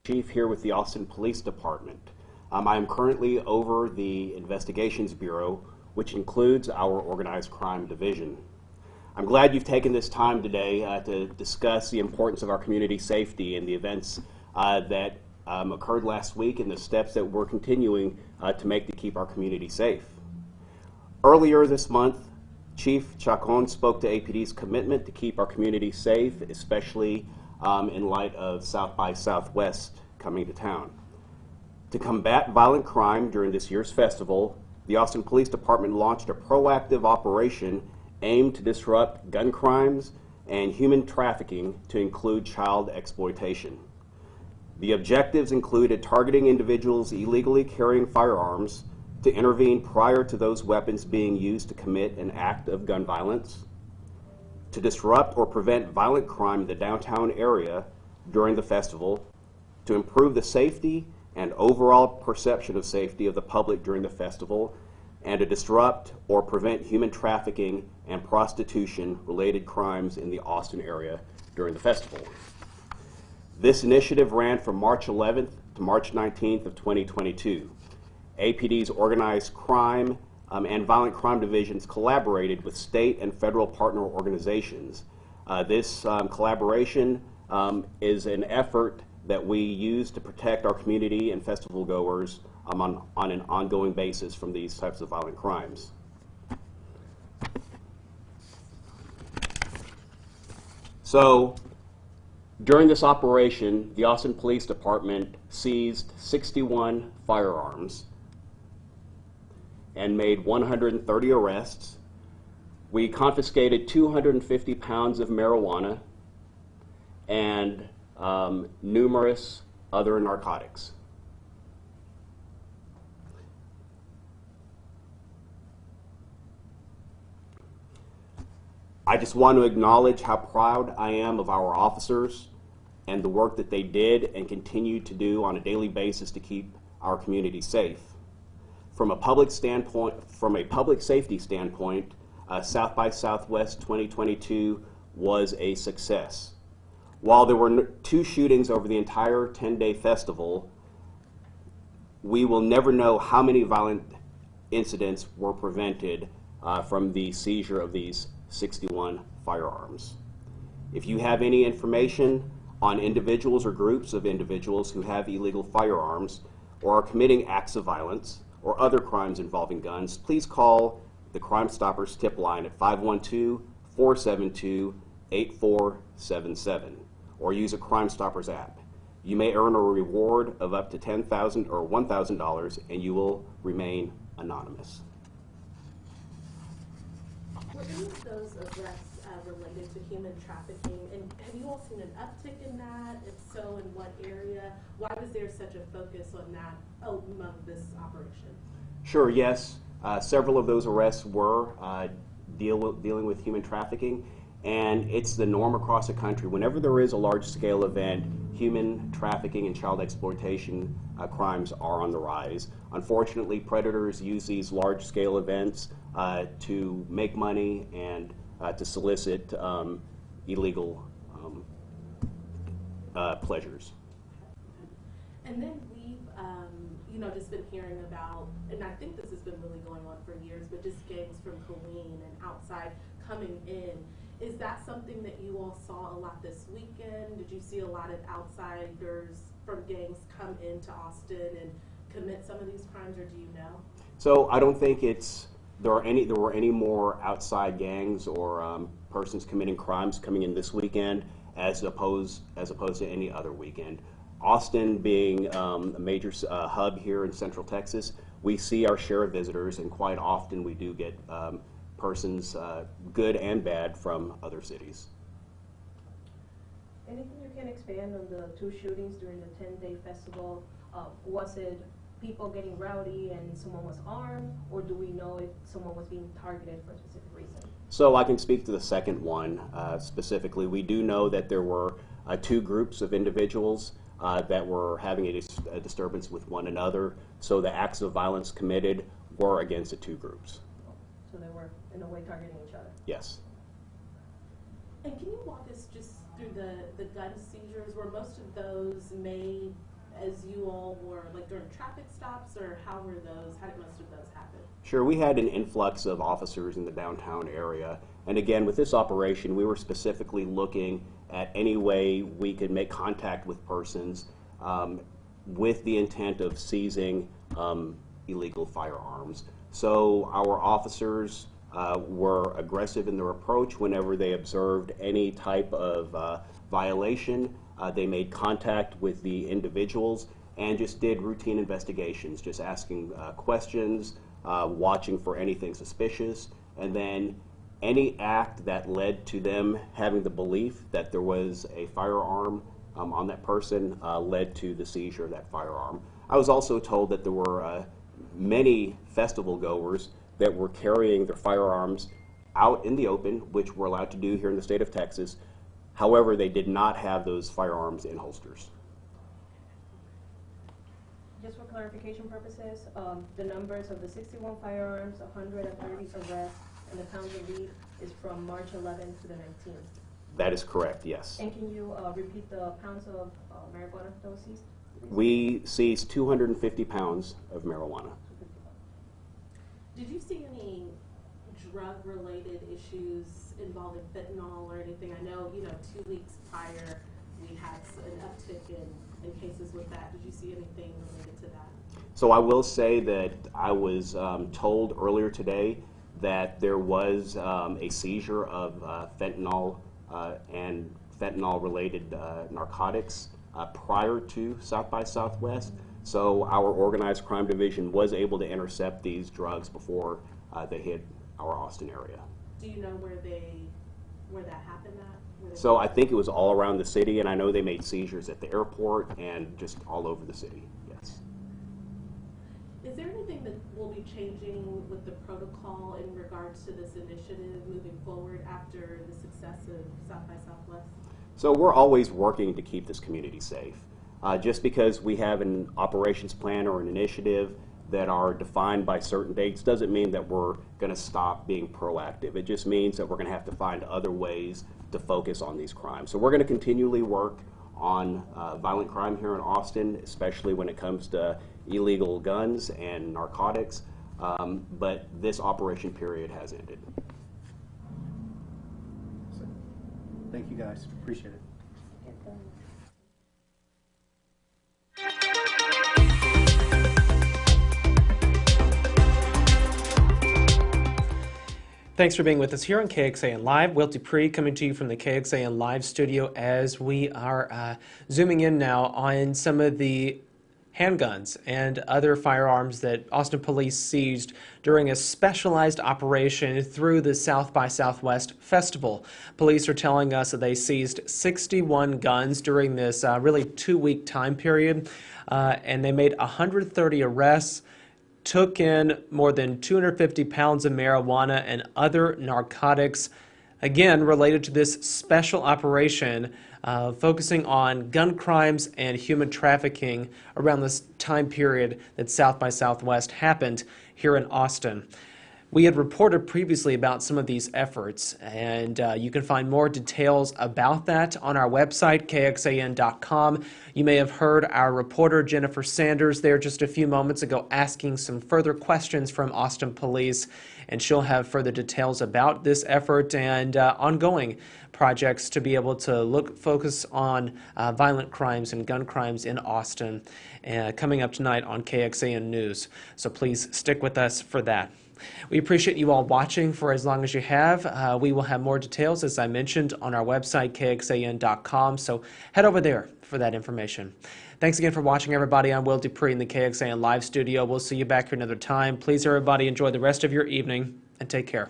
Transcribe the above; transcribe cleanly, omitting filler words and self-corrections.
Chief here with the Austin Police Department. I am currently over the Investigations Bureau, which includes our Organized Crime Division. I'm glad you've taken this time today to discuss the importance of our community safety and the events that occurred last week and the steps that we're continuing to make to keep our community safe. Earlier this month, Chief Chacon spoke to APD's commitment to keep our community safe, especially in light of South by Southwest coming to town. To combat violent crime during this year's festival, the Austin Police Department launched a proactive operation aimed to disrupt gun crimes and human trafficking, to include child exploitation. The objectives included targeting individuals illegally carrying firearms, to intervene prior to those weapons being used to commit an act of gun violence, to disrupt or prevent violent crime in the downtown area during the festival, to improve the safety and overall perception of safety of the public during the festival, and to disrupt or prevent human trafficking and prostitution-related crimes in the Austin area during the festival. This initiative ran from March 11th to March 19th of 2022. APD's organized crime and violent crime divisions collaborated with state and federal partner organizations. This collaboration is an effort that we use to protect our community and festival goers on an ongoing basis from these types of violent crimes. So, during this operation, the Austin Police Department seized 61 firearms and made 130 arrests. We confiscated 250 pounds of marijuana and numerous other narcotics. I just want to acknowledge how proud I am of our officers and the work that they did and continue to do on a daily basis to keep our community safe. From a public safety standpoint, South by Southwest 2022 was a success. While there were 2 shootings over the entire 10-day festival, we will never know how many violent incidents were prevented from the seizure of these 61 firearms. If you have any information on individuals or groups of individuals who have illegal firearms or are committing acts of violence or other crimes involving guns, please call the Crime Stoppers tip line at 512-472-8477 or use a Crime Stoppers app. You may earn a reward of up to $10,000 or $1,000 and you will remain anonymous. Were any of those arrests related to human trafficking? And have you all seen an uptick in that? If so, in what area? Why was there such a focus on that among this operation? Sure, yes. Several of those arrests were dealing with human trafficking, and it's the norm across the country. Whenever there is a large-scale event, human trafficking and child exploitation crimes are on the rise. Unfortunately, predators use these large-scale events to make money and to solicit illegal pleasures. And then we've, just been hearing about, and I think this has been really going on for years, but just gangs from Killeen and outside coming in. Is that something that you all saw a lot this weekend? Did you see a lot of outsiders from gangs come into Austin and commit some of these crimes, or do you know? So I don't think there were any more outside gangs or persons committing crimes coming in this weekend as opposed to any other weekend. Austin being a major hub here in Central Texas, we see our share of visitors, and quite often we do get persons, good and bad, from other cities. Anything you can expand on the 2 shootings during the 10-day festival? Was it people getting rowdy and someone was armed, or do we know if someone was being targeted for a specific reason? So I can speak to the second one specifically. We do know that there were 2 groups of individuals that were having a disturbance with one another. So the acts of violence committed were against the 2 groups. So they were, in a way, targeting each other? Yes. And can you walk us just through the gun seizures? Were most of those made as you all were, like during traffic stops, or how did most of those happen? Sure, we had an influx of officers in the downtown area. And again, with this operation, we were specifically looking at any way we could make contact with persons with the intent of seizing illegal firearms. So our officers were aggressive in their approach whenever they observed any type of violation. They made contact with the individuals and just did routine investigations, just asking questions, watching for anything suspicious, and then any act that led to them having the belief that there was a firearm on that person led to the seizure of that firearm. I was also told that there were many festival goers that were carrying their firearms out in the open, which we're allowed to do here in the state of Texas. However, they did not have those firearms in holsters. Just for clarification purposes, the numbers of the 61 firearms, 130 arrests, and the pounds of weed is from March 11th to the 19th. That is correct, yes. And can you repeat the pounds of marijuana that was seized? We seized 250 pounds of marijuana. Did you see any drug-related issues involving fentanyl or anything? I know, 2 weeks prior, we had an uptick in cases with that. Did you see anything related to that? So I will say that I was told earlier today that there was a seizure of fentanyl and fentanyl-related narcotics prior to South by Southwest. So our organized crime division was able to intercept these drugs before they hit our Austin area. Do you know where that happened at? So I think it was all around the city, and I know they made seizures at the airport and just all over the city, yes. Is there anything that will be changing with the protocol in regards to this initiative moving forward after the success of South by Southwest? So we're always working to keep this community safe. Just because we have an operations plan or an initiative that are defined by certain dates doesn't mean that we're going to stop being proactive. It just means that we're going to have to find other ways to focus on these crimes. So we're going to continually work on violent crime here in Austin, especially when it comes to illegal guns and narcotics, but this operation period has ended. Thank you guys, appreciate it. Thanks for being with us here on KXAN Live. Will Dupree coming to you from the KXAN Live studio as we are zooming in now on some of the handguns and other firearms that Austin police seized during a specialized operation through the South by Southwest Festival. Police are telling us that they seized 61 guns during this really 2-week time period, and they made 130 arrests, took in more than 250 pounds of marijuana and other narcotics, again related to this special operation focusing on gun crimes and human trafficking around this time period that South by Southwest happened here in Austin. We had reported previously about some of these efforts, and you can find more details about that on our website, kxan.com. You may have heard our reporter, Jennifer Sanders, there just a few moments ago asking some further questions from Austin Police, and she'll have further details about this effort and ongoing projects to be able to focus on violent crimes and gun crimes in Austin coming up tonight on KXAN News. So please stick with us for that. We appreciate you all watching for as long as you have. We will have more details, as I mentioned, on our website, kxan.com, so head over there for that information. Thanks again for watching, everybody. I'm Will Dupree in the KXAN Live studio. We'll see you back here another time. Please, everybody, enjoy the rest of your evening, and take care.